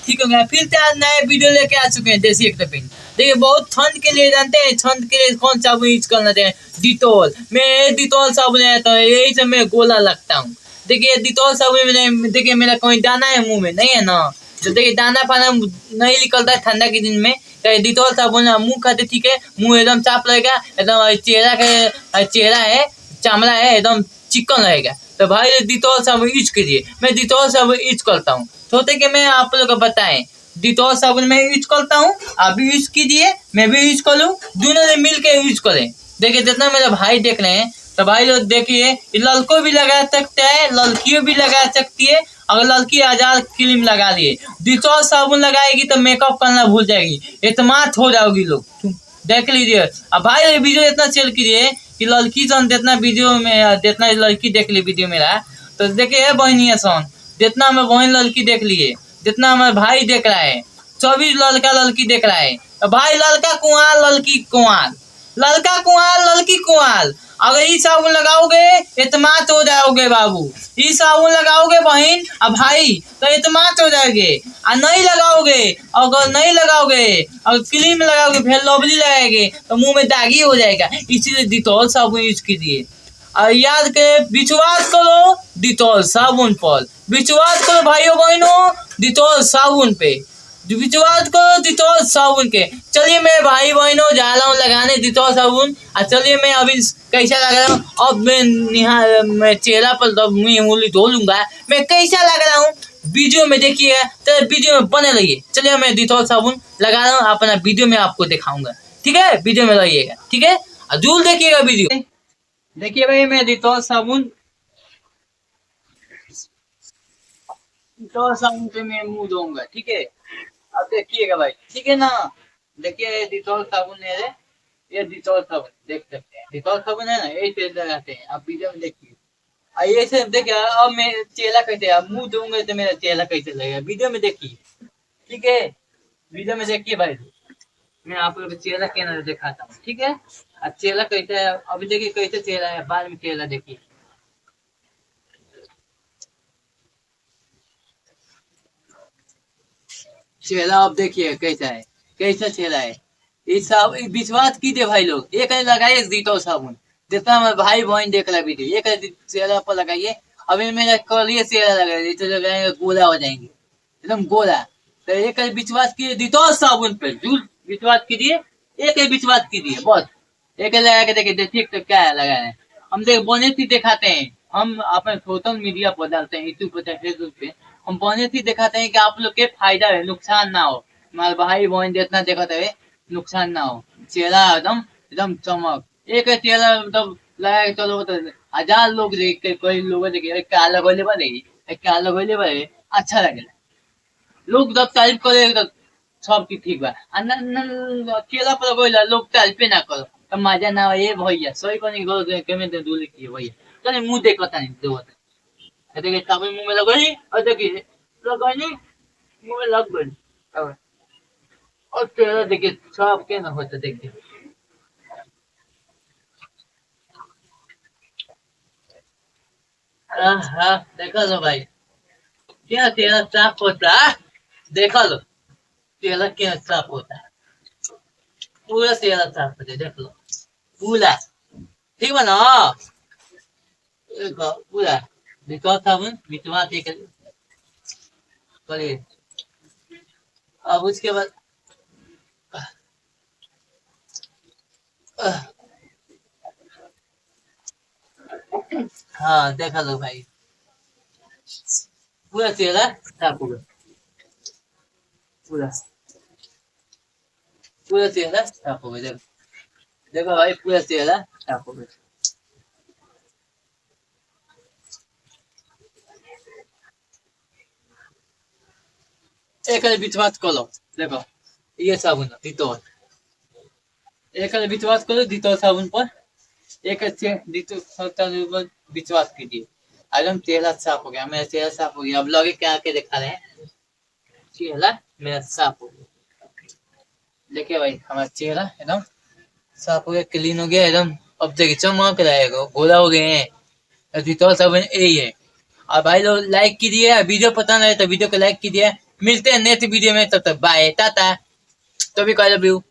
ठीक हो गया। फिर से आज नए वीडियो लेके आ चुके हैं देसी एक्टरपिन। देखिए बहुत ठंड के लिए जानते हैं, ठंड के लिए कौन साबुन यूज करना चाहिए? डिटॉल। मैं डिटॉल साबुन है तो यही से मैं गोला लगता हूँ। देखिए डिटॉल साबुन में देखिए मेरा कोई दाना है मुंह में नहीं है ना, तो देखिए दाना पाना नहीं निकलता है ठंडा के दिन में। तो डिटॉल साबुन मुंह खाते ठीक है, मुंह एकदम साफ रहेगा, एकदम चेहरा है चमड़ा है एकदम चिकन रहेगा। तो भाई डिटॉल साबुन यूज कीजिए। मैं डिटॉल साबुन यूज करता हूँ, सोचे कि मैं आप लोग को बताएं। डिटॉल साबुन मैं यूज करता हूँ, आप भी यूज कीजिए, मैं भी यूज करूँ, दोनों ने मिल के यूज करें। देखिए जितना मेरे भाई देख रहे हैं, तो भाई लोग देखिए लड़कों भी लगा सकते हैं, लड़कियों भी लगा सकती है। अगर लड़की आजाद क्रीम लगा लिए, डिटॉल साबुन लगाएगी तो मेकअप करना भूल जाएगी, इतमाद हो जाओगी लोग। देख लीजिए। अब भाई वीडियो इतना शेयर कीजिए कि लड़की सन जितना वीडियो में जितना लड़की देख ली वीडियो मेरा, तो देखिए बहनिया सन जितना हमें बहन लड़की देख लिए, जितना हमारे भाई देख रहा है, 24 लड़का लड़की देख रहा है। तो भाई लड़का कुंवार लड़की कुंवार, लड़का कुंवार लड़की कुंवार। अगर ये साबुन लगाओगे इतमाद हो जाओगे बाबू, ये साबुन लगाओगे बहन और भाई तो इतमाद हो जाओगे। और नहीं लगाओगे, अगर नहीं लगाओगे, अगर क्रीम लगाओगे फिर लवली लगाएंगे तो मुंह में दागी हो जाएगा। इसीलिए डिटॉल साबुन यूज कीजिए। और याद करें, विश्वास करो डिटॉल साबुन पर, विश्वास करो भाइयों बहनों डिटॉल साबुन पे, विश्वास करो डिटॉल साबुन के। चलिए मैं भाई बहनों जा रहा हूँ लगाने डिटॉल साबुन। और चलिए मैं अभी कैसा लग रहा हूँ, अब मैं चेहरा पर मुँह उंगली धो लूंगा, मैं कैसा लग रहा हूँ वीडियो में देखिएगा, तो वीडियो में बने रहिए। चलिए मैं डिटॉल साबुन लगा रहा हूँ, अपना वीडियो में आपको दिखाऊंगा, ठीक है? वीडियो में रहिएगा, ठीक है? और जरूर देखिएगा वीडियो। देखिए भाई मैं डिटॉल साबुन पे मैं मुंह धोऊंगा, ठीक है? अब देखिएगा भाई, ठीक है ना? देखिए डिटॉल साबुन है रे, ये डिटॉल साबुन देख सकते हैं, डिटॉल साबुन है ना, यही तेल लगाते हैं। आप वीडियो में देखिए। ये से देखिए अब मैं चेहरा कैसे, अब मुंह धोऊंगा तो मेरा चेहरा कैसे लगेगा, वीडियो में देखिए, ठीक है? वीडियो में देखिए भाई, मैं आप लोग चेहरा कैसे दिखाता हूँ, ठीक है? अब चेहरा कैसे है, अभी देखिए कैसे चेहरा है, बाद में चेहरा देखिए। चेहरा अब देखिए कैसा है, कैसा चेहरा है। इस सब विश्वास कीजिए भाई लोग, एक लगाइए डिटॉल साबुन, जितना हमारे भाई बहन देख रहा वीडियो, एक चेहरा पर लगाइए। अभी मेरा कल चेहरा लगाइए तो लगाएंगे गोला हो जाएंगे, एकदम गोला। तो एक विश्वास कीजिए डिटॉल साबुन पे, जरूर विश्वास कीजिए, एक विश्वास कीजिए बस। एक लगा के देखिए, देखिए तो क्या है लगा है। हम देख बने थी दिखाते हैं, हम अपने सोशल मीडिया पर डालते हैं, यूट्यूब पर फेसबुक पे हम बने थी दिखाते हैं कि आप लोग के फायदा है, नुकसान ना हो, हमारे भाई बहन जितना दिखाते है नुकसान ना हो। चेहरा एकदम एकदम चमक, एक चेहरा मतलब लगा के चलो तो 1000 लोग देख के, कोई लोग देखे क्या लगोले बने, क्या लगोले बने, अच्छा लगेगा। लोग जब तारीफ करे तो सब की ठीक बा, चेहरा पर कोई लोग तारीफ ना करो तो मजा ना हो। ये भैया सही को नहीं गलत कमेंट दूले की भैया, चलिए मुंह देखो नहीं दो देखिए साबुन मुंह में लगाई और देखिए लगाई मुंह में लग गई। और चेहरा देखिए सब क्या ना होता देखिए। हाँ देखा लो भाई, क्या चेहरा साफ होता है, देखा लो चेहरा क्या साफ होता है, पूरा चेहरा साफ होता है, देख लो पूरा ठीक बना पूरा। डिटॉल साबुन विश्वास एक करिए। अब उसके बाद हाँ देखा लो भाई, पूरा चेहरा साफ होगा, पूरा पूरा चेहरा साफ हो गया। देखो भाई पूरा चेहरा साफ हो गया। एक विश्वास करो, देखो ये साबुन डिटॉल, एक विश्वास करो डिटॉल साबुन पर, एक डिटॉल विश्वास कीजिए, एकदम चेहरा साफ हो गया, मेरा चेहरा साफ हो गया। अब लगे क्या आके दिखा रहे हैं, चेहरा मेरा साफ हो गया। देखिए भाई हमारा चेहरा एकदम साफ हो गया, क्लीन हो गया एकदम। अब देखिए चमक रहेगा, गोरा हो गए हैं, डिटॉल साबुन यही है। और भाई लोग लाइक कीजिए, वीडियो पसंद आए तो वीडियो को लाइक कीजिए, मिलते हैं नेक्स्ट वीडियो में, तब तक बाय टाटा। तो भी कह लव यू।